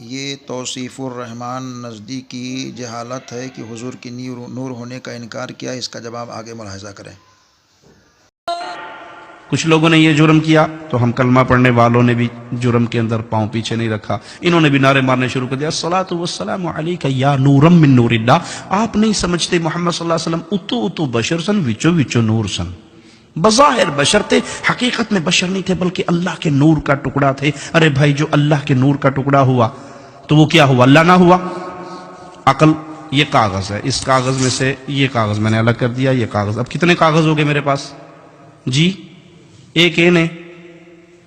یہ توصیف الرحمن نزدیکی جہالت ہے کہ حضور کی نور ہونے کا انکار کیا؟ اس کا جواب آگے ملاحظہ کریں۔ کچھ لوگوں نے یہ جرم کیا تو ہم کلمہ پڑھنے والوں نے بھی جرم کے اندر پاؤں پیچھے نہیں رکھا، انہوں نے بھی نعرے مارنے شروع کر دیا الصلاۃ والسلام علیک یا نورم من نور اللہ۔ آپ نہیں سمجھتے محمد صلی اللہ علیہ وسلم اتو اتو بشر سن، وچو وچو نور سن۔ بظاہر بشر تھے، حقیقت میں بشر نہیں تھے بلکہ اللہ کے نور کا ٹکڑا تھے۔ ارے بھائی، جو اللہ کے نور کا ٹکڑا ہوا تو وہ کیا ہوا؟ اللہ نہ ہوا؟ عقل یہ کاغذ ہے، اس کاغذ میں سے یہ کاغذ میں نے الگ کر دیا، یہ کاغذ، اب کتنے کاغذ ہو گئے میرے پاس جی؟ ایک اے نے،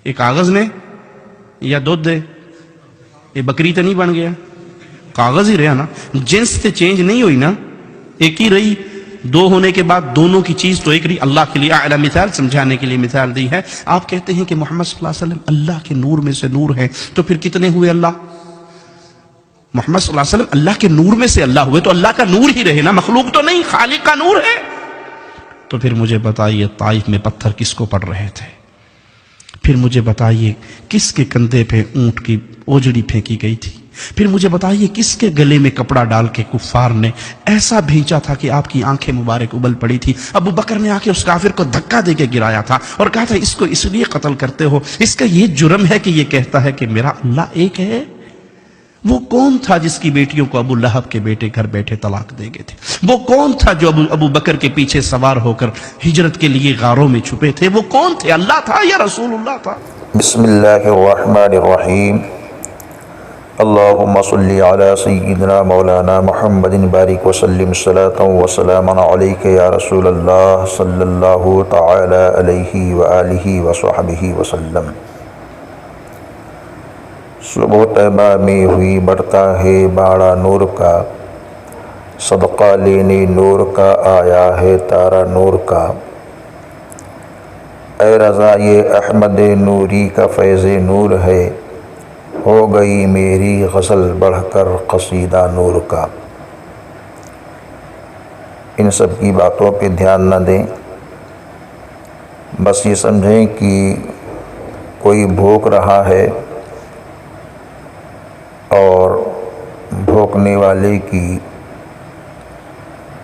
ایک کاغذ نے، یا دودھ دے، یہ بکری تو نہیں بن گیا، کاغذ ہی رہا نا، جنس تے چینج نہیں ہوئی نا، ایک ہی رہی۔ دو ہونے کے بعد دونوں کی چیز تو ایک رہی۔ اللہ کے لیے اعلیٰ مثال سمجھانے کے لیے مثال دی ہے۔ آپ کہتے ہیں کہ محمد صلی اللہ علیہ وسلم اللہ کے نور میں سے نور ہے، تو پھر کتنے ہوئے اللہ؟ محمد صلی اللہ علیہ وسلم اللہ کے نور میں سے اللہ ہوئے تو اللہ کا نور ہی رہے نا، مخلوق تو نہیں، خالق کا نور ہے۔ تو پھر مجھے بتائیے طائف میں پتھر کس کو پڑ رہے تھے؟ پھر مجھے بتائیے کس کے کندھے پہ اونٹ کی اوجڑی پھینکی گئی تھی؟ پھر مجھے بتائیے کس کے گلے میں کپڑا ڈال کے کفار نے ایسا بھیجا تھا کہ آپ کی آنکھیں مبارک ابل پڑی تھی؟ ابو بکر نے آ کے اس کافر کو دھکا دے کے گرایا تھا اور کہا تھا اس کو اس لیے قتل کرتے ہو، اس کا یہ جرم ہے کہ یہ کہتا ہے کہ میرا اللہ ایک ہے۔ وہ کون تھا جس کی بیٹیوں کو ابو لہب کے بیٹے گھر بیٹھے طلاق دے گئے تھے؟ وہ کون تھا جو ابو بکر کے پیچھے سوار ہو کر ہجرت کے لیے غاروں میں چھپے تھے؟ وہ کون تھے؟ اللہ تھا یا رسول اللہ تھا؟ بسم اللہ الرحمن الرحیم۔ اللہم صلی علی سیدنا مولانا محمد بارک وسلم صلاۃ وسلام علیک یا رسول اللہ صلی اللہ تعالی علیہ وآلہ وصحبہ وسلم۔ صبح طیبہ میں ہوئی بڑھتا ہے باڑا نور کا، صدقہ لینے نور کا آیا ہے تارا نور کا۔ اے رضا یہ احمد نوری کا فیض نور ہے، ہو گئی میری غزل بڑھ کر قصیدہ نور کا۔ ان سب کی باتوں پہ دھیان نہ دیں، بس یہ سمجھیں کہ کوئی بھوک رہا ہے اور بھوکنے والے کی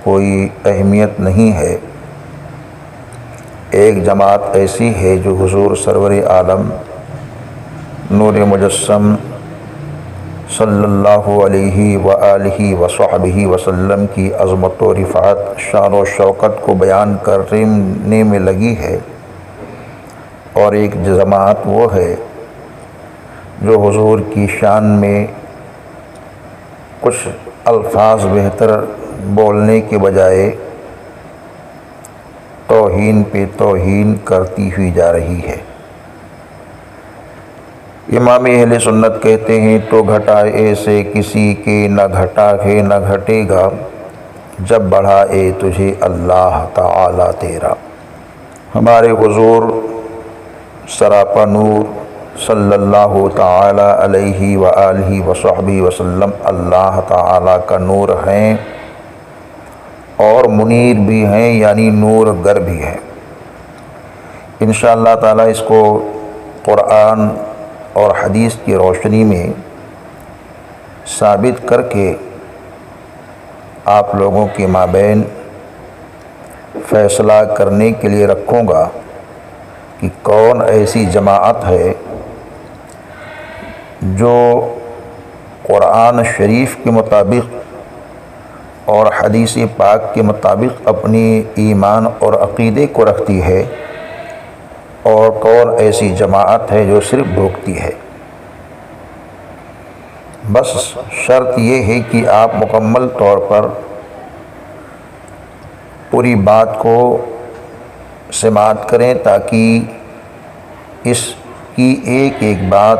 کوئی اہمیت نہیں ہے۔ ایک جماعت ایسی ہے جو حضور سرور عالم نور مجسم صلی اللہ علیہ وآلہ وصحبہ وسلم کی عظمت و رفعت، شان و شوکت کو بیان کرنے میں لگی ہے، اور ایک جماعت وہ ہے جو حضور کی شان میں کچھ الفاظ بہتر بولنے کے بجائے توہین پہ توہین کرتی ہوئی جا رہی ہے۔ امام اہل سنت کہتے ہیں تو گھٹائے سے کسی کے نہ گھٹا ہے نہ گھٹے گا، جب بڑھائے تجھے اللہ تعالی تیرا۔ ہمارے حضور سراپا نور صلی اللہ تعالی علیہ وآلہ وصحبہ وسلم اللہ تعالی کا نور ہیں، اور منیر بھی ہیں، یعنی نور گر بھی ہیں۔ انشاءاللہ تعالی اس کو قرآن اور حدیث کی روشنی میں ثابت کر کے آپ لوگوں کے مابین فیصلہ کرنے کے لیے رکھوں گا کہ کون ایسی جماعت ہے جو قرآن شریف کے مطابق اور حدیث پاک کے مطابق اپنی ایمان اور عقیدے کو رکھتی ہے، اور کون ایسی جماعت ہے جو صرف بھوکتی ہے۔ بس شرط یہ ہے کہ آپ مکمل طور پر پوری بات کو سماعت کریں تاکہ اس کی ایک ایک بات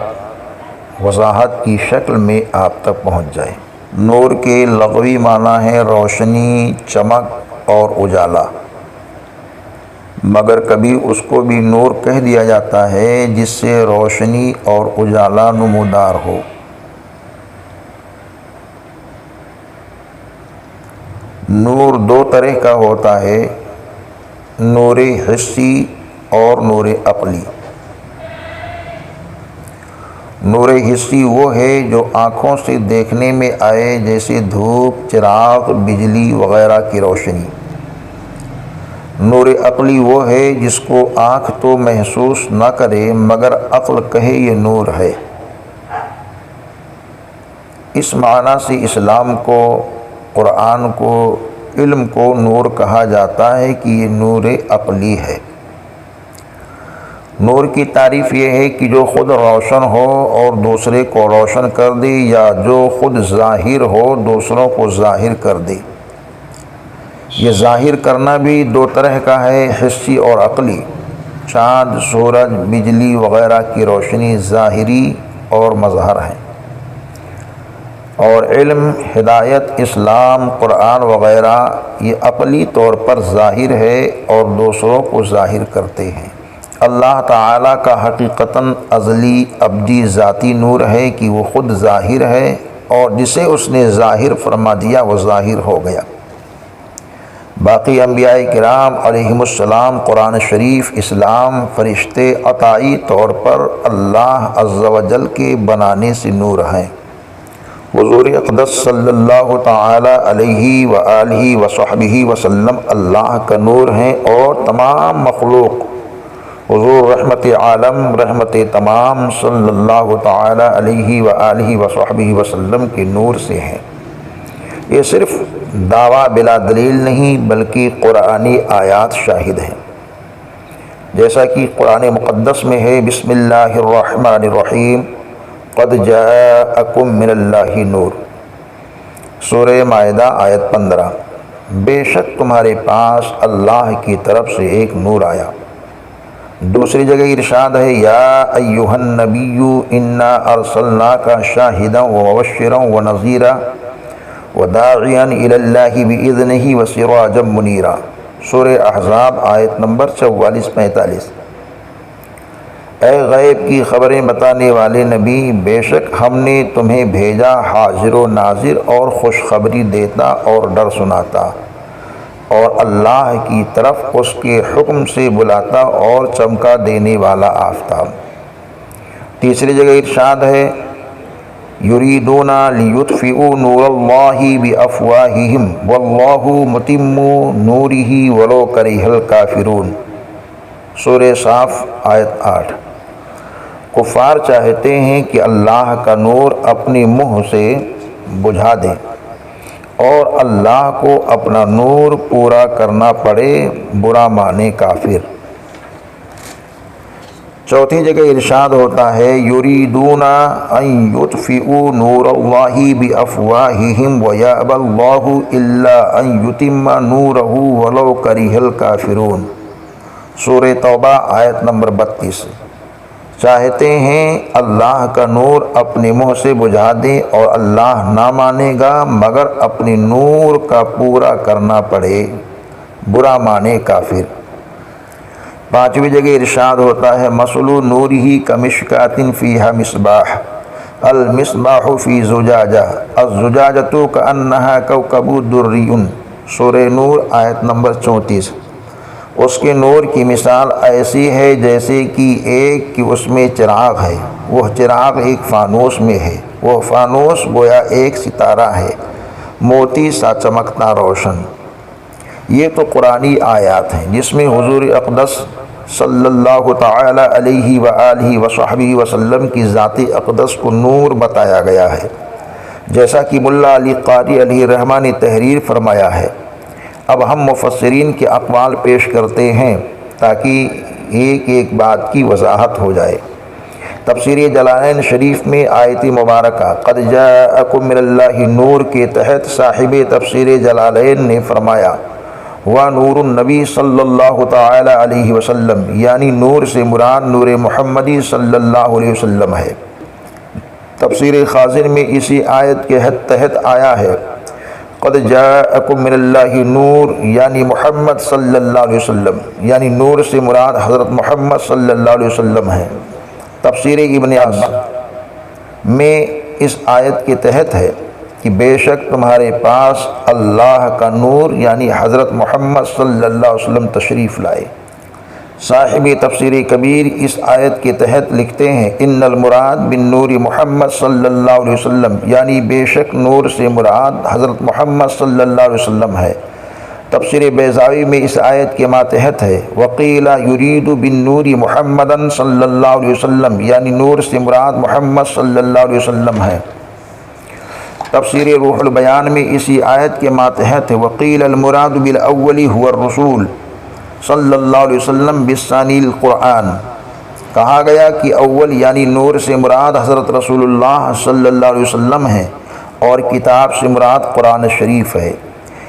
وضاحت کی شکل میں آپ تک پہنچ جائے۔ نور کے لغوی معنی ہے روشنی، چمک اور اجالا، مگر کبھی اس کو بھی نور کہہ دیا جاتا ہے جس سے روشنی اور اجالا نمودار ہو۔ نور دو طرح کا ہوتا ہے، نور حسی اور نور عقلی۔ نور حسی وہ ہے جو آنکھوں سے دیکھنے میں آئے، جیسے دھوپ، چراغ، بجلی وغیرہ کی روشنی۔ نور عقلی وہ ہے جس کو آنکھ تو محسوس نہ کرے مگر عقل کہے یہ نور ہے۔ اس معنی سے اسلام کو، قرآن کو، علم کو نور کہا جاتا ہے کہ یہ نور عقلی ہے۔ نور کی تعریف یہ ہے کہ جو خود روشن ہو اور دوسرے کو روشن کر دے، یا جو خود ظاہر ہو دوسروں کو ظاہر کر دے۔ یہ ظاہر کرنا بھی دو طرح کا ہے، حسی اور عقلی۔ چاند، سورج، بجلی وغیرہ کی روشنی ظاہری اور مظہر ہیں، اور علم، ہدایت، اسلام، قرآن وغیرہ یہ عقلی طور پر ظاہر ہے اور دوسروں کو ظاہر کرتے ہیں۔ اللہ تعالیٰ کا حقیقتاً ازلی ابدی ذاتی نور ہے کہ وہ خود ظاہر ہے، اور جسے اس نے ظاہر فرما دیا وہ ظاہر ہو گیا۔ باقی انبیاء کرام علیہم السلام، قرآن شریف، اسلام، فرشتے عطائی طور پر اللہ عز و جل کے بنانے سے نور ہیں۔ حضور اقدس صلی اللہ تعالی علیہ وآلہ وصحبہ وسلم اللہ کا نور ہیں، اور تمام مخلوق حضور رحمت عالم، رحمت تمام صلی اللہ تعالی علیہ وآلہ وصحبہ وسلم کے نور سے ہیں۔ یہ صرف دعویٰ بلا دلیل نہیں بلکہ قرآنی آیات شاہد ہیں، جیسا کہ قرآن مقدس میں ہے، بسم اللہ الرحمن الرحیم، قد جاءکم من اللہ نور، سورہ مائدہ آیت 15۔ بے شک تمہارے پاس اللہ کی طرف سے ایک نور آیا۔ دوسری جگہ ارشاد ہے، یا ایھا النبی انا ارسلناک شاہدا ومبشرا ونذیرا وداعیا الی اللہ باذنہ وسراجا منیرا، سورہ احزاب آیت نمبر 44-45۔ اے غیب کی خبریں بتانے والے نبی، بے شک ہم نے تمہیں بھیجا حاضر و ناظر اور خوشخبری دیتا اور ڈر سناتا، اور اللہ کی طرف اس کے حکم سے بلاتا اور چمکا دینے والا آفتاب۔ تیسری جگہ ارشاد ہے، یریدون لیطفئوا نور اللہ بافواہہم واللہ متم نورہ ولو کرہ الکافرون، سورہ صاف آیت 8۔ کفار چاہتے ہیں کہ اللہ کا نور اپنے منہ سے بجھا دیں اور اللہ کو اپنا نور پورا کرنا پڑے، برا مانے کافر۔ چوتھی جگہ ارشاد ہوتا ہے، یریدون ان یطفئوا نور اللہ بافواہہم ویأبی اللہ الا ان یتم نورہ ولو کرہ الکافرون، سورہ توبہ آیت نمبر 32۔ چاہتے ہیں اللہ کا نور اپنے منہ سے بجھا دیں اور اللہ نہ مانے گا مگر اپنے نور کا پورا کرنا پڑے، برا مانے کافر۔ پانچویں جگہ ارشاد ہوتا ہے، مثل نورہ کمشکاۃ فیہا مصباح، المصباح فی زجاجہ، الزجاجۃ کأنہا کوکب دری، سورہ نور آیت نمبر 34۔ اس کے نور کی مثال ایسی ہے جیسے کہ اس میں چراغ ہے، وہ چراغ ایک فانوس میں ہے، وہ فانوس گویا ایک ستارہ ہے، موتی سا چمکتا روشن۔ یہ تو قرآنی آیات ہیں جس میں حضور اقدس صلی اللہ تعالی علیہ وآلہ وصحبہ وسلم کی ذات اقدس کو نور بتایا گیا ہے، جیسا کہ ملا علی قاری علیہ الرحمہ نے تحریر فرمایا ہے۔ اب ہم مفسرین کے اقوال پیش کرتے ہیں تاکہ ایک ایک بات کی وضاحت ہو جائے۔ تفسیر جلالین شریف میں آیت مبارکہ قد جاءکم من اللہ نور کے تحت صاحب تفسیر جلالین نے فرمایا، وَنُورُ النبی صلی اللہ تعالی علیہ وسلم، یعنی نور سے مراد نور محمدی صلی اللہ علیہ وسلم ہے۔ تفسیر خازن میں اسی آیت کے تحت آیا ہے، قد جاءکم من اللہ نور، یعنی محمد صلی اللہ علیہ وسلم، یعنی نور سے مراد حضرت محمد صلی اللہ علیہ وسلم ہے۔ تفسیر ابن عباس میں اس آیت کے تحت ہے کہ بے شک تمہارے پاس اللہ کا نور یعنی حضرت محمد صلی اللہ علیہ وسلم تشریف لائے۔ صاحب تفسیر کبیر اس آیت کے تحت لکھتے ہیں ان المراد بالنور محمد صلی اللہ علیہ وسلم، یعنی بے شک نور سے مراد حضرت محمد صلی اللہ علیہ وسلم ہے۔ تفسیر بیضاوی میں اس آیت کے ماتحت ہے وقیل یرید بالنور محمدا صلی اللہ علیہ وسلم، یعنی نور سے مراد محمد صلی اللہ علیہ وسلم ہے۔ تفسیر روح البیان میں اسی آیت کے ماتحت ہے وقیل المراد بالاول هو الرسول صلی اللہ علیہ وسلم بالثانی القرآن، کہا گیا کہ اول یعنی نور سے مراد حضرت رسول اللہ صلی اللہ علیہ وسلم ہے اور کتاب سے مراد قرآن شریف ہے۔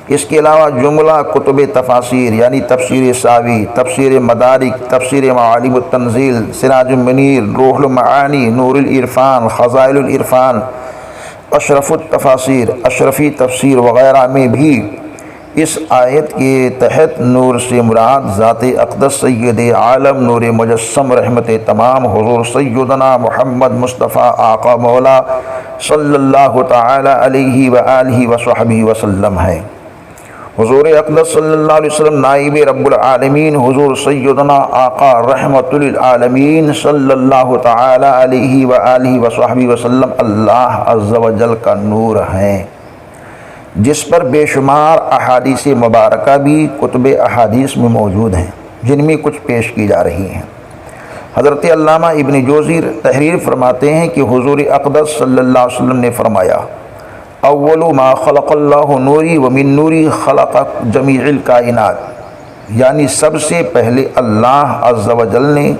اس کے علاوہ جملہ کتب تفاسیر یعنی تفسیر ساوی، تفسیر مدارک، تفسیر معالم التنزیل، سراج المنیر، روح المعانی، نور العرفان، خزائل العرفان، اشرف التفاسیر، اشرفی تفسیر وغیرہ میں بھی اس آیت کے تحت نور سے مراد ذات اقدس سید عالم نور مجسم رحمت تمام حضور سیدنا محمد مصطفیٰ آقا مولا صلی اللہ تعالی علیہ وآلہ وصحبہ وسلم ہے۔ حضور اقدس صلی اللہ علیہ وسلم نائب رب العالمین حضور سیدنا آقا رحمت للعالمین صلی اللہ تعالی علیہ وآلہ وصحبہ وسلم اللہ عز و جل کا نور ہیں، جس پر بے شمار احادیث مبارکہ بھی کتب احادیث میں موجود ہیں، جن میں کچھ پیش کی جا رہی ہیں۔ حضرت علامہ ابن جوزی تحریر فرماتے ہیں کہ حضور اقدس صلی اللہ علیہ وسلم نے فرمایا اول ما خلق اللہ نوری ومن نوری خلق جمیع الکائنات، یعنی سب سے پہلے اللہ عز و جل نے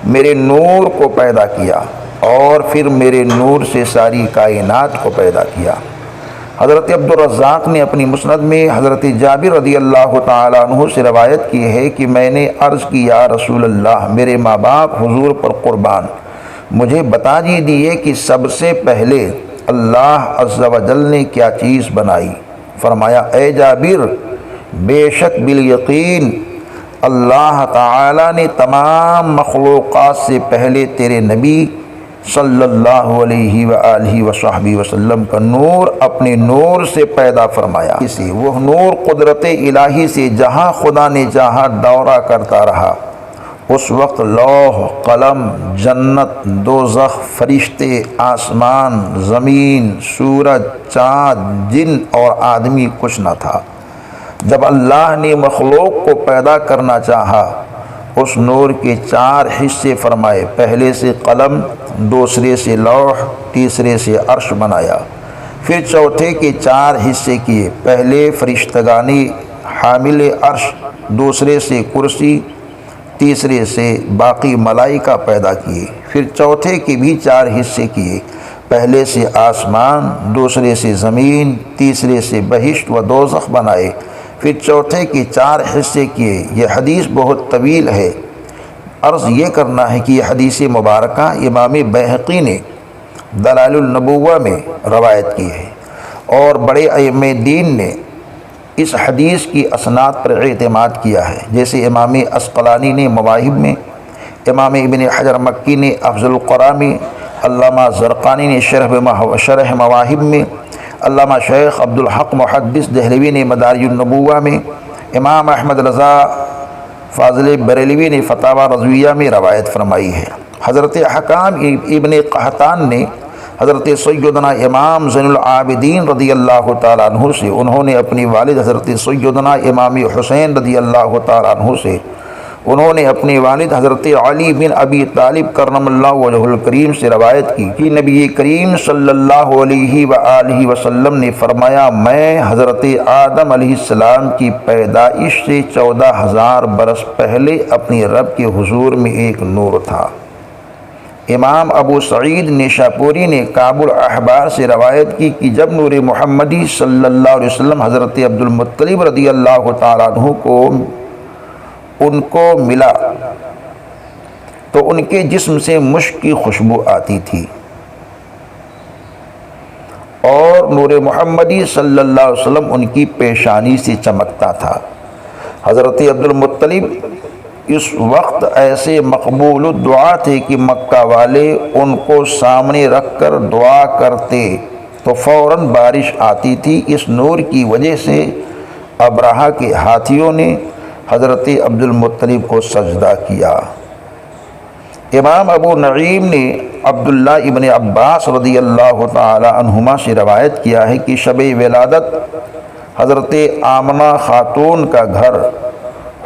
میرے نور کو پیدا کیا اور پھر میرے نور سے ساری کائنات کو پیدا کیا۔ حضرت عبدالرزاق نے اپنی مسند میں حضرت جابر رضی اللہ تعالیٰ عنہ سے روایت کی ہے کہ میں نے عرض کی یا رسول اللہ میرے ماں باپ حضور پر قربان، مجھے بتا دیجیے کہ سب سے پہلے اللہ عز و جل نے کیا چیز بنائی؟ فرمایا اے جابر بے شک بالیقین اللہ تعالیٰ نے تمام مخلوقات سے پہلے تیرے نبی صلی اللہ علیہ وآلہ وصحبہ وسلم کا نور اپنے نور سے پیدا فرمایا۔ اسی وہ نور قدرت الہی سے جہاں خدا نے چاہا دورہ کرتا رہا، اس وقت لوح قلم جنت دوزخ فرشتے آسمان زمین سورج چاند جن اور آدمی کچھ نہ تھا۔ جب اللہ نے مخلوق کو پیدا کرنا چاہا اس نور کے چار حصے فرمائے، پہلے سے قلم، دوسرے سے لوح، تیسرے سے عرش بنایا، پھر چوتھے کے چار حصے کیے، پہلے فرشتگانی حامل عرش، دوسرے سے کرسی، تیسرے سے باقی ملائکہ پیدا کیے، پھر چوتھے کے بھی چار حصے کیے، پہلے سے آسمان، دوسرے سے زمین، تیسرے سے بہشت و دوزخ بنائے، پھر چوتھے کے چار حصے کیے۔ یہ حدیث بہت طویل ہے، عرض یہ کرنا ہے کہ یہ حدیث مبارکہ امام بیہقی نے دلائل النبوہ میں روایت کی ہے اور بڑے ائمہ دین نے اس حدیث کی اسناد پر اعتماد کیا ہے، جیسے امام عسقلانی نے مواہب میں، امام ابن حجر مکی نے افضل القراء میں، علامہ زرقانی نے شرح مواہب میں، علامہ شیخ عبدالحق محدث دہلوی نے مدارج النبوہ میں، امام احمد رضا فاضل بریلوی نے فتاوی رضویہ میں روایت فرمائی ہے۔ حضرت حکام ابن قحطان نے حضرت سیدنا امام زین العابدین رضی اللہ تعالیٰ عنہ سے، انہوں نے اپنی والد حضرت سیدنا امام حسین رضی اللہ تعالیٰ عنہ سے، انہوں نے اپنے والد حضرت علی بن ابی طالب کرم اللہ وجہ الکریم سے روایت کی کہ نبی کریم صلی اللہ علیہ وآلہ وسلم نے فرمایا میں حضرت آدم علیہ السلام کی پیدائش سے 14,000 برس پہلے اپنے رب کے حضور میں ایک نور تھا۔ امام ابو سعید نیشاپوری نے کعب الاحبار سے روایت کی کہ جب نور محمدی صلی اللہ علیہ وسلم حضرت عبد المطلب رضی اللہ تعالیٰ عنہ کو ان کو ملا تو ان کے جسم سے مشک کی خوشبو آتی تھی اور نور محمدی صلی اللہ علیہ وسلم ان کی پیشانی سے چمکتا تھا۔ حضرت عبد المطلب اس وقت ایسے مقبول الدعا تھے کہ مکہ والے ان کو سامنے رکھ کر دعا کرتے تو فوراً بارش آتی تھی۔ اس نور کی وجہ سے ابرہہ کے ہاتھیوں نے حضرت عبد المطلب کو سجدہ کیا۔ امام ابو نعیم نے عبداللہ ابن عباس رضی اللہ تعالی عنہما سے روایت کیا ہے کہ شب ولادت حضرت آمنہ خاتون کا گھر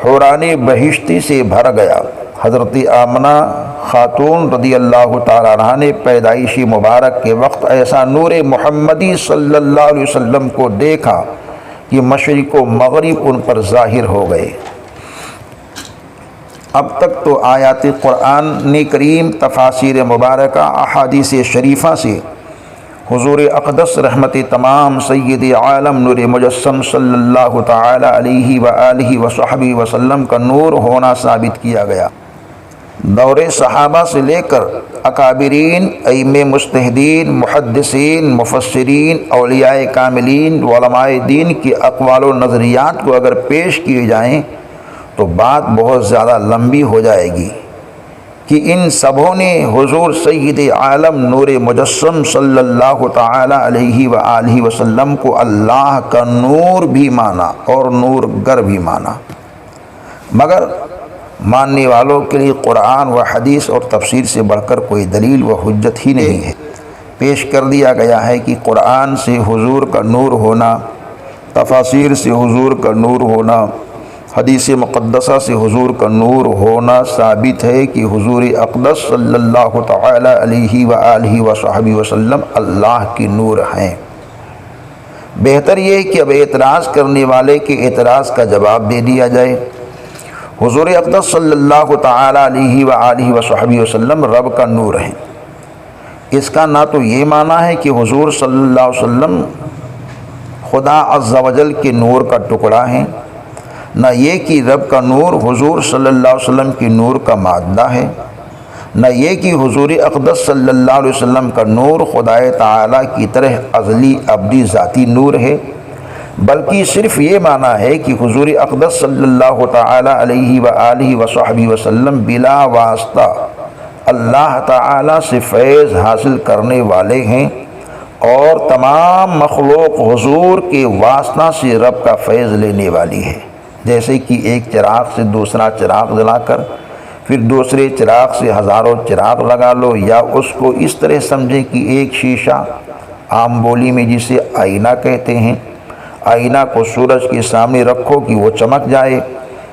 حوران بہشتی سے بھر گیا۔ حضرت آمنہ خاتون رضی اللہ تعالی عنہ نے پیدائشی مبارک کے وقت ایسا نور محمدی صلی اللہ علیہ وسلم کو دیکھا کہ مشرق و مغرب ان پر ظاہر ہو گئے۔ اب تک تو آیات قرآن کریم، تفاسیر مبارکہ، احادیث شریفہ سے حضور اقدس رحمت تمام سید عالم نور مجسم صلی اللہ تعالی علیہ وآلہ وصحبہ وسلم کا نور ہونا ثابت کیا گیا۔ دور صحابہ سے لے کر اکابرین، ائمہ مجتہدین، محدثین، مفسرین، اولیاء کاملین، علماء دین کے اقوال و نظریات کو اگر پیش کیے جائیں تو بات بہت زیادہ لمبی ہو جائے گی کہ ان سبوں نے حضور سید عالم نور مجسم صلی اللہ تعالی علیہ وآلہ وسلم کو اللہ کا نور بھی مانا اور نور گر بھی مانا، مگر ماننے والوں کے لیے قرآن و حدیث اور تفسیر سے بڑھ کر کوئی دلیل و حجت ہی نہیں ہے۔ پیش کر دیا گیا ہے کہ قرآن سے حضور کا نور ہونا، تفاسیر سے حضور کا نور ہونا، حدیث مقدسہ سے حضور کا نور ہونا ثابت ہے کہ حضور اقدس صلی اللہ تعالی علیہ وآلہ وصحبہ وسلم اللہ کی نور ہیں۔ بہتر یہ کہ اب اعتراض کرنے والے کے اعتراض کا جواب دے دیا جائے۔ حضور اقدس صلی اللہ تعالی علیہ وآلہ وصحبہ وسلم رب کا نور ہیں۔ اس کا نہ تو یہ معنی ہے کہ حضور صلی اللہ علیہ وسلم خدا عز و جل کے نور کا ٹکڑا ہیں، نہ یہ کہ رب کا نور حضور صلی اللہ علیہ وسلم کی نور کا مادہ ہے، نہ یہ کہ حضور اقدس صلی اللہ علیہ وسلم کا نور خدا تعالیٰ کی طرح ازلی ابدی ذاتی نور ہے، بلکہ صرف یہ معنی ہے کہ حضور اقدس صلی اللہ تعالی علیہ وآلہ وصحبہ وسلم بلا واسطہ اللہ تعالیٰ سے فیض حاصل کرنے والے ہیں، اور تمام مخلوق حضور کے واسطہ سے رب کا فیض لینے والی ہے۔ جیسے کہ ایک چراغ سے دوسرا چراغ جلا کر پھر دوسرے چراغ سے ہزاروں چراغ لگا لو، یا اس کو اس طرح سمجھیں کہ ایک شیشہ، عام بولی میں جسے آئینہ کہتے ہیں، آئینہ کو سورج کے سامنے رکھو کہ وہ چمک جائے،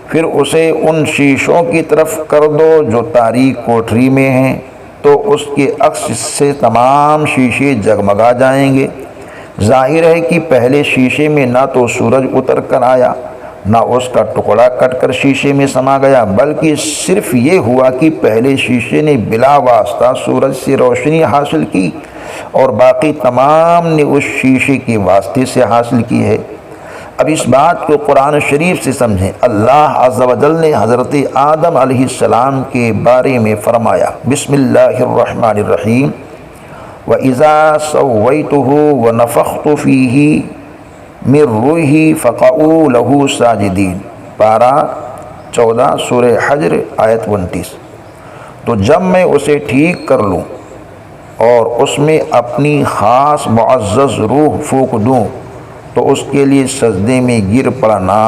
پھر اسے ان شیشوں کی طرف کر دو جو تاریک کوٹھری میں ہیں تو اس کے عکس سے تمام شیشے جگمگا جائیں گے۔ ظاہر ہے کہ پہلے شیشے میں نہ تو سورج اتر کر آیا، نہ اس کا ٹکڑا کٹ کر شیشے میں سما گیا، بلکہ صرف یہ ہوا کہ پہلے شیشے نے بلا واسطہ سورج سے روشنی حاصل کی اور باقی تمام نے اس شیشے کے واسطے سے حاصل کی ہے۔ اب اس بات کو قرآن شریف سے سمجھیں۔ اللہ عز و جل نے حضرت آدم علیہ السلام کے بارے میں فرمایا، بسم اللہ الرحمن الرحیم، وَإِذَا سَوَّيْتُهُ وَنَفَخْتُ فِيهِ من روحی فقعوا لہ ساجدین، پارہ 14 سورہ حجر آیت 29۔ تو جب میں اسے ٹھیک کر لوں اور اس میں اپنی خاص معزز روح پھونک دوں تو اس کے لیے سجدے میں گر پڑنا۔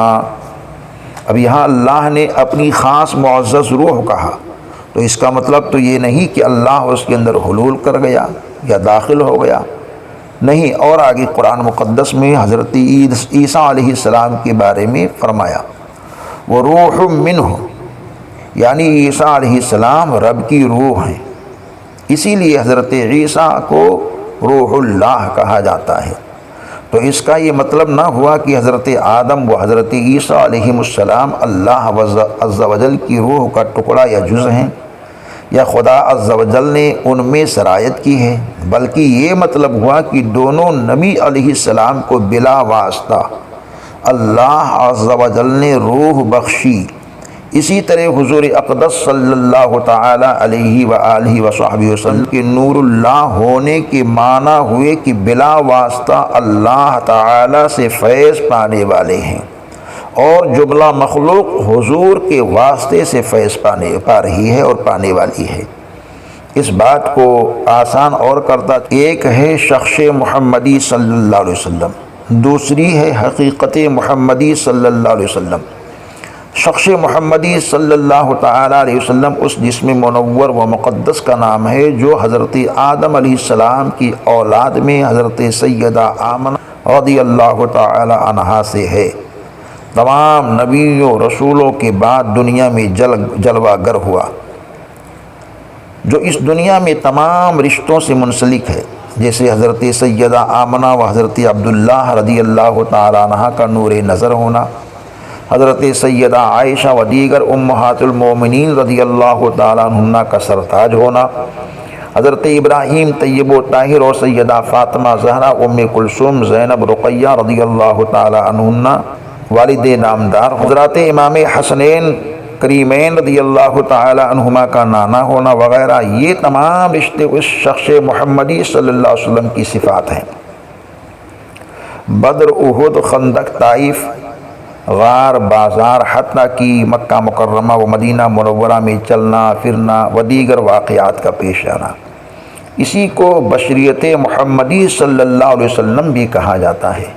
اب یہاں اللہ نے اپنی خاص معزز روح کہا تو اس کا مطلب تو یہ نہیں کہ اللہ اس کے اندر حلول کر گیا یا داخل ہو گیا، نہیں۔ اور آگے قرآن مقدس میں حضرت عیسیٰ علیہ السلام کے بارے میں فرمایا، وہ روح منہ، یعنی عیسیٰ علیہ السلام رب کی روح ہیں، اسی لیے حضرت عیسیٰ کو روح اللہ کہا جاتا ہے۔ تو اس کا یہ مطلب نہ ہوا کہ حضرت آدم و حضرت عیسیٰ علیہ السلام اللہ عز و جل کی روح کا ٹکڑا یا جز ہیں، یا خدا عز و جل نے ان میں سرایت کی ہے، بلکہ یہ مطلب ہوا کہ دونوں نبی علیہ السلام کو بلا واسطہ اللہ عز و جل نے روح بخشی۔ اسی طرح حضور اقدس صلی اللہ تعالی علیہ وآلہ وصحبہ وسلم کے نور اللہ ہونے کے معنی ہوئے کہ بلا واسطہ اللہ تعالی سے فیض پانے والے ہیں، اور جملہ مخلوق حضور کے واسطے سے فیض پا رہی ہے اور پانے والی ہے۔ اس بات کو آسان اور کرتا، ایک ہے شخص محمدی صلی اللہ علیہ وسلم، دوسری ہے حقیقت محمدی صلی اللہ علیہ وسلم۔ شخص محمدی صلی اللہ تعالیٰ علیہ وسلم اس جسم منور و مقدس کا نام ہے جو حضرت آدم علیہ السلام کی اولاد میں حضرت سیدہ آمنہ رضی اللہ تعالیٰ عنہا سے ہے۔ تمام نبیوں رسولوں کے بعد دنیا میں جلوہ گر ہوا، جو اس دنیا میں تمام رشتوں سے منسلک ہے، جیسے حضرت سیدہ آمنہ و حضرت عبداللہ رضی اللہ تعالیٰ عنہ کا نور نظر ہونا، حضرت سیدہ عائشہ و دیگر امہات المومنین رضی اللہ تعالیٰ عنہ کا سرتاج ہونا، حضرت ابراہیم طیب و طاہر اور سیدہ فاطمہ زہرا ام کلثوم زینب رقیہ رضی اللہ تعالیٰ عنہ والد نامدار، حضرات امام حسنین کریمین رضی اللہ تعالیٰ عنہما کا نانا ہونا وغیرہ، یہ تمام رشتے اس شخص محمدی صلی اللہ علیہ وسلم کی صفات ہیں۔ بدر، احد، خندق، طائف، غار، بازار، حتیٰ کہ مکہ مکرمہ و مدینہ منورہ میں چلنا پھرنا و دیگر واقعات کا پیش آنا، اسی کو بشریت محمدی صلی اللہ علیہ وسلم بھی کہا جاتا ہے۔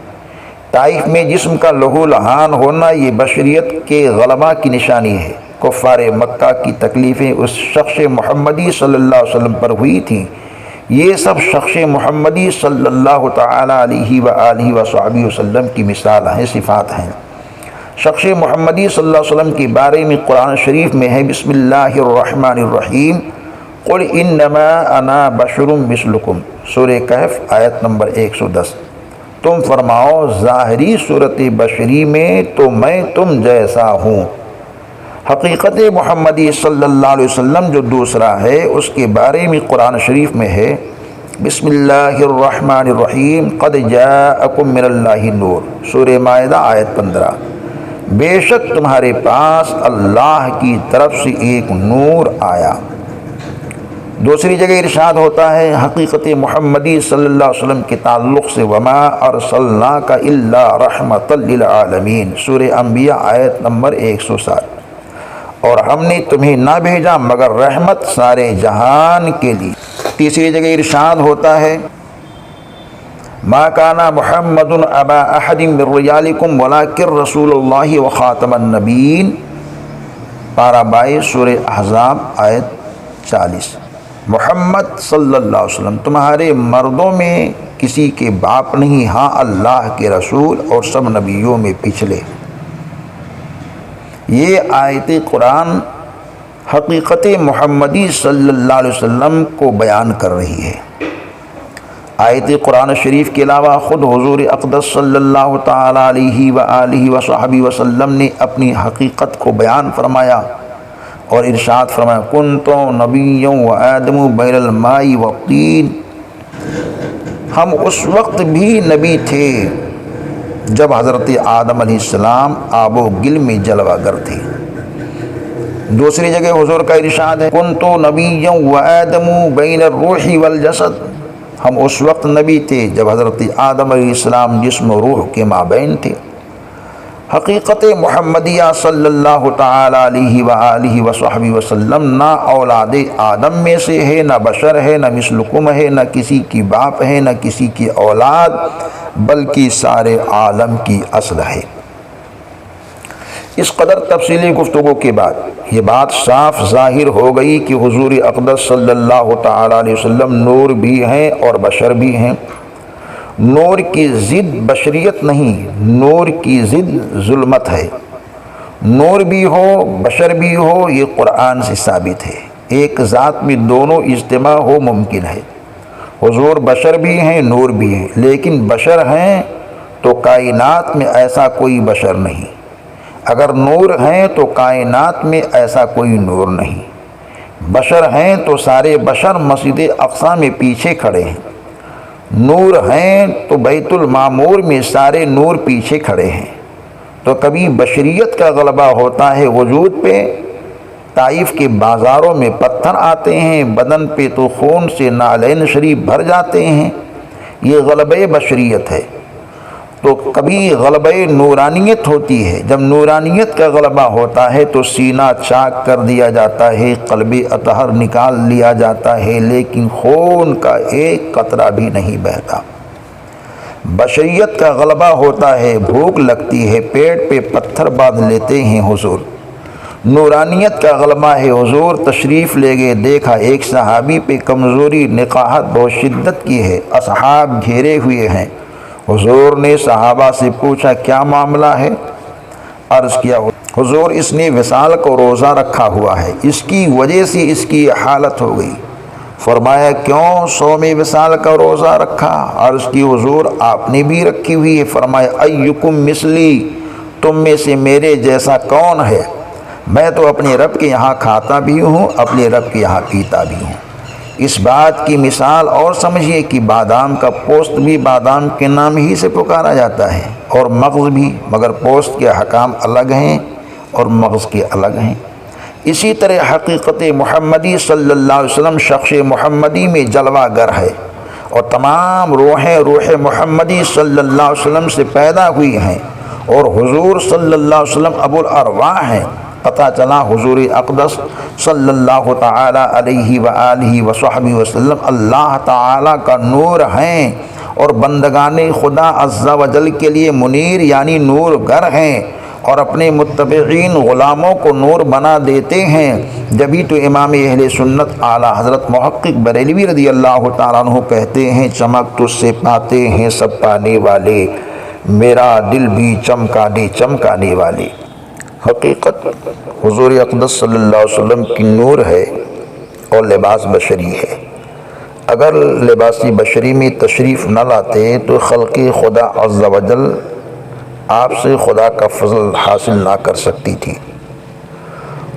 طائف میں جسم کا لہو لہان ہونا یہ بشریت کے غلبہ کی نشانی ہے۔ کفار مکہ کی تکلیفیں اس شخص محمدی صلی اللہ علیہ وسلم پر ہوئی تھیں، یہ سب شخص محمدی صلی اللہ تعالیٰ علیہ وآلہ وصحبہ وسلم کی مثال ہیں، صفات ہیں۔ شخص محمدی صلی اللہ علیہ وسلم کے بارے میں قرآن شریف میں ہے بسم اللہ الرحمن الرحیم قل انما انا بشر مثلکم، سورہ کہف آیت نمبر 110۔ تم فرماؤ ظاہری صورت بشری میں تو میں تم جیسا ہوں، حقیقت محمدی صلی اللہ علیہ وسلم جو دوسرا ہے اس کے بارے میں قرآن شریف میں ہے بسم اللہ الرحمن الرحیم قد جاءکم من اللہ نور، سورہ مائدہ آیت 15۔ بے شک تمہارے پاس اللہ کی طرف سے ایک نور آیا۔ دوسری جگہ ارشاد ہوتا ہے حقیقت محمدی صلی اللہ علیہ وسلم کے تعلق سے وما ارسلناک الا رحمۃ للعالمین، سورہ انبیاء آیت نمبر 107، اور ہم نے تمہیں نہ بھیجا مگر رحمت سارے جہان کے لیے۔ تیسری جگہ ارشاد ہوتا ہے ما کان محمد ابا احد من رجالکم ولکن رسول اللہ وخاتم النبیین، پارہ 22 سورہ احزاب آیت 40۔ محمد صلی اللہ علیہ وسلم تمہارے مردوں میں کسی کے باپ نہیں، ہاں اللہ کے رسول اور سب نبیوں میں پچھلے۔ یہ آیت قرآن حقیقت محمدی صلی اللہ علیہ وسلم کو بیان کر رہی ہے۔ آیت قرآن شریف کے علاوہ خود حضور اقدس صلی اللہ تعالیٰ علیہ وآلہ وصحبہ وسلم نے اپنی حقیقت کو بیان فرمایا اور ارشاد فرمایا کنتُ نبیًّا وآدم بین الماء والطین، ہم اس وقت بھی نبی تھے جب حضرت آدم علیہ السلام آب و گل میں جلوہ گر تھے۔ دوسری جگہ حضور کا ارشاد ہے کنتُ نبیًّا وآدم بین الروح والجسد، ہم اس وقت نبی تھے جب حضرت آدم علیہ السلام جسم و روح کے مابین تھے۔ حقیقت محمدیہ صلی اللہ تعالیٰ علیہ وآلہ وصحبہ وسلم نہ اولاد آدم میں سے ہے، نہ بشر ہے، نہ مثلکم ہے، نہ کسی کی باپ ہے، نہ کسی کی اولاد، بلکہ سارے عالم کی اصل ہے۔ اس قدر تفصیلی گفتگو کے بعد یہ بات صاف ظاہر ہو گئی کہ حضور اقدس صلی اللہ تعالیٰ علیہ وسلم نور بھی ہیں اور بشر بھی ہیں۔ نور کی ضد بشریت نہیں، نور کی ضد ظلمت ہے۔ نور بھی ہو بشر بھی ہو یہ قرآن سے ثابت ہے، ایک ذات میں دونوں اجتماع ہو ممکن ہے۔ حضور بشر بھی ہیں نور بھی ہیں، لیکن بشر ہیں تو کائنات میں ایسا کوئی بشر نہیں، اگر نور ہیں تو کائنات میں ایسا کوئی نور نہیں۔ بشر ہیں تو سارے بشر مسجد اقصی میں پیچھے کھڑے ہیں، نور ہیں تو بیت المعمور میں سارے نور پیچھے کھڑے ہیں۔ تو کبھی بشریت کا غلبہ ہوتا ہے وجود پہ، طائف کے بازاروں میں پتھر آتے ہیں، بدن پہ تو خون سے نالین شریف بھر جاتے ہیں، یہ غلبہ بشریت ہے۔ تو کبھی غلبہ نورانیت ہوتی ہے، جب نورانیت کا غلبہ ہوتا ہے تو سینہ چاک کر دیا جاتا ہے، قلب اطہر نکال لیا جاتا ہے، لیکن خون کا ایک قطرہ بھی نہیں بہتا۔ بشریت کا غلبہ ہوتا ہے، بھوک لگتی ہے، پیٹ پہ پتھر باندھ لیتے ہیں حضور۔ نورانیت کا غلبہ ہے حضور، تشریف لے گئے، دیکھا ایک صحابی پہ کمزوری، نقاہت بہت شدت کی ہے، اصحاب گھیرے ہوئے ہیں۔ حضور نے صحابہ سے پوچھا کیا معاملہ ہے؟ عرض کیا حضور اس نے وصال کو روزہ رکھا ہوا ہے، اس کی وجہ سے اس کی حالت ہو گئی۔ فرمایا کیوں صوم وصال کا روزہ رکھا؟ عرض کی حضور آپ نے بھی رکھی ہوئی ہے۔ فرمایا ایکم مثلی، تم میں سے میرے جیسا کون ہے؟ میں تو اپنے رب کے یہاں کھاتا بھی ہوں، اپنے رب کے یہاں پیتا بھی ہوں۔ اس بات کی مثال اور سمجھیے کہ بادام کا پوست بھی بادام کے نام ہی سے پکارا جاتا ہے، اور مغز بھی، مگر پوست کے حکام الگ ہیں اور مغز کے الگ ہیں۔ اسی طرح حقیقت محمدی صلی اللہ علیہ وسلم شخص محمدی میں جلوہ گر ہے، اور تمام روحیں روح محمدی صلی اللہ علیہ وسلم سے پیدا ہوئی ہیں، اور حضور صلی اللہ علیہ وسلم ابو الارواح ہیں۔ پتہ چلا حضور اقدس صلی اللہ تعالی علیہ وآلہ وصحبہ وسلم اللہ تعالی کا نور ہیں، اور بندگان خدا عز و جل کے لیے منیر یعنی نور گر ہیں، اور اپنے متبعین غلاموں کو نور بنا دیتے ہیں۔ جبھی تو امام اہل سنت اعلیٰ حضرت محقق بریلوی رضی اللہ تعالیٰ عنہ کہتے ہیں چمک تجھ سے پاتے ہیں سب پانے والے، میرا دل بھی چمکانے والے۔ حقیقت حضور اقدس صلی اللہ علیہ وسلم کی نور ہے اور لباس بشری ہے۔ اگر لباس بشری میں تشریف نہ لاتے تو خلق خدا عز و جل آپ سے خدا کا فضل حاصل نہ کر سکتی تھی۔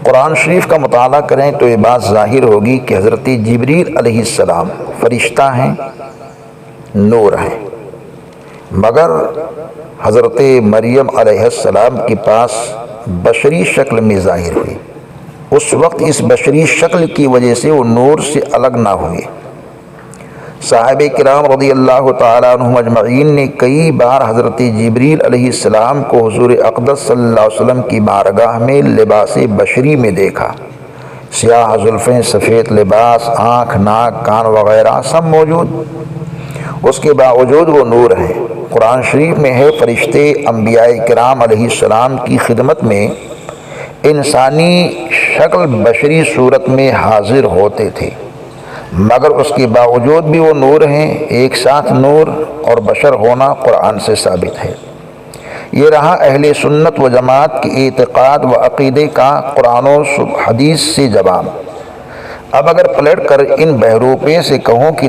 قرآن شریف کا مطالعہ کریں تو یہ بات ظاہر ہوگی کہ حضرت جبریل علیہ السلام فرشتہ ہیں، نور ہیں، مگر حضرت مریم علیہ السلام کے پاس بشری شکل میں ظاہر ہوئی۔ اس وقت اس بشری شکل کی وجہ سے وہ نور سے الگ نہ ہوئے۔ صحابہ کرام رضی اللہ تعالیٰ عنہم اجمعین نے کئی بار حضرت جبریل علیہ السلام کو حضور اقدس صلی اللہ علیہ وسلم کی بارگاہ میں لباس بشری میں دیکھا۔ سیاہ زلفیں، سفید لباس، آنکھ، ناک، کان وغیرہ سب موجود، اس کے باوجود وہ نور ہیں۔ قرآن شریف میں ہے فرشتے انبیاء کرام علیہ السلام کی خدمت میں انسانی شکل بشری صورت میں حاضر ہوتے تھے، مگر اس کے باوجود بھی وہ نور ہیں۔ ایک ساتھ نور اور بشر ہونا قرآن سے ثابت ہے۔ یہ رہا اہل سنت و جماعت کے اعتقاد و عقیدے کا قرآن و حدیث سے جواب۔ اب اگر پلٹ کر ان بہروپے سے کہوں کہ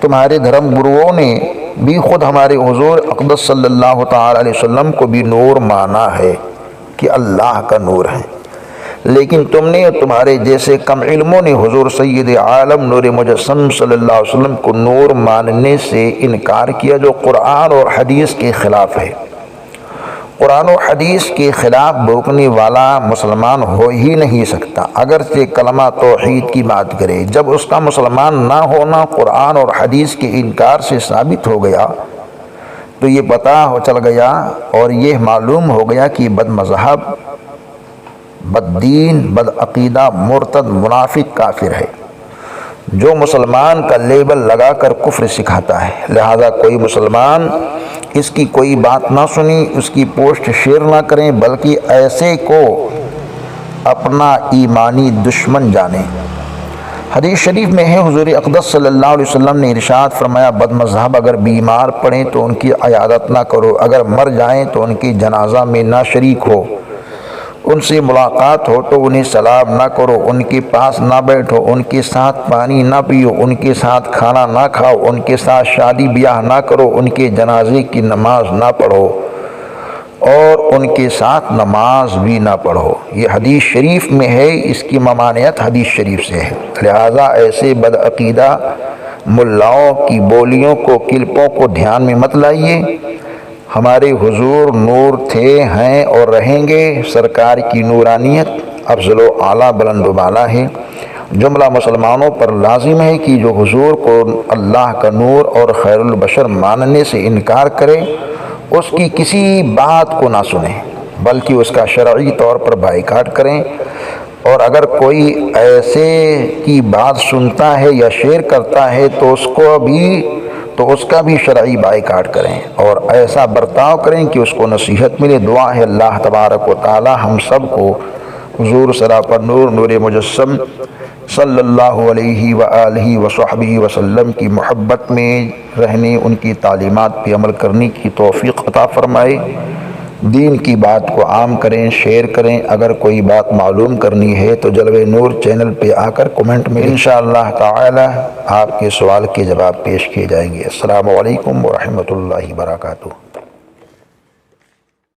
تمہارے دھرم گروؤں نے بھی خود ہمارے حضور اقدس صلی اللہ تعالی علیہ وسلم کو بھی نور مانا ہے کہ اللہ کا نور ہے، لیکن تم نے اور تمہارے جیسے کم علموں نے حضور سید عالم نور مجسم صلی اللہ علیہ وسلم کو نور ماننے سے انکار کیا، جو قرآن اور حدیث کے خلاف ہے۔ قرآن و حدیث کے خلاف بھوکنے والا مسلمان ہو ہی نہیں سکتا، اگرچہ کلمہ توحید کی بات کرے۔ جب اس کا مسلمان نہ ہونا قرآن اور حدیث کے انکار سے ثابت ہو گیا تو یہ پتہ چل گیا اور یہ معلوم ہو گیا کہ بد مذہب، بد دین، بد عقیدہ، مرتد، منافق، کافر ہے، جو مسلمان کا لیبل لگا کر کفر سکھاتا ہے۔ لہذا کوئی مسلمان اس کی کوئی بات نہ سنی، اس کی پوسٹ شیئر نہ کریں، بلکہ ایسے کو اپنا ایمانی دشمن جانیں۔ حدیث شریف میں ہے حضور اقدس صلی اللہ علیہ وسلم نے ارشاد فرمایا بد مذہب اگر بیمار پڑیں تو ان کی عیادت نہ کرو، اگر مر جائیں تو ان کی جنازہ میں نہ شریک ہو، ان سے ملاقات ہو تو انہیں سلام نہ کرو، ان کے پاس نہ بیٹھو، ان کے ساتھ پانی نہ پیو، ان کے ساتھ کھانا نہ کھاؤ، ان کے ساتھ شادی بیاہ نہ کرو، ان کے جنازے کی نماز نہ پڑھو اور ان کے ساتھ نماز بھی نہ پڑھو۔ یہ حدیث شریف میں ہے، اس کی ممانعت حدیث شریف سے ہے۔ لہذا ایسے بدعقیدہ ملاؤں کی بولیوں کو، کلپوں کو دھیان میں مت لائیے۔ ہمارے حضور نور تھے، ہیں اور رہیں گے۔ سرکار کی نورانیت افضل و اعلیٰ بلند و بالا ہے۔ جملہ مسلمانوں پر لازم ہے کہ جو حضور کو اللہ کا نور اور خیر البشر ماننے سے انکار کرے اس کی کسی بات کو نہ سنیں، بلکہ اس کا شرعی طور پر بائیکاٹ کریں، اور اگر کوئی ایسے کی بات سنتا ہے یا شیئر کرتا ہے تو اس کو بھی تو اس کا بھی شرعی بائیکاٹ کریں اور ایسا برتاؤ کریں کہ اس کو نصیحت ملے۔ دعا ہے اللہ تبارک و تعالی ہم سب کو حضور سراپر نور نور مجسم صلی اللہ علیہ وآلہ وصحبہ وسلم کی محبت میں رہنے، ان کی تعلیمات پہ عمل کرنے کی توفیق عطا فرمائے۔ دین کی بات کو عام کریں، شیئر کریں۔ اگر کوئی بات معلوم کرنی ہے تو جلوہ نور چینل پہ آ کر کومنٹ میں انشاءاللہ تعالی آپ کے سوال کے جواب پیش کیے جائیں گے۔ السلام علیکم ورحمۃ اللہ وبرکاتہ۔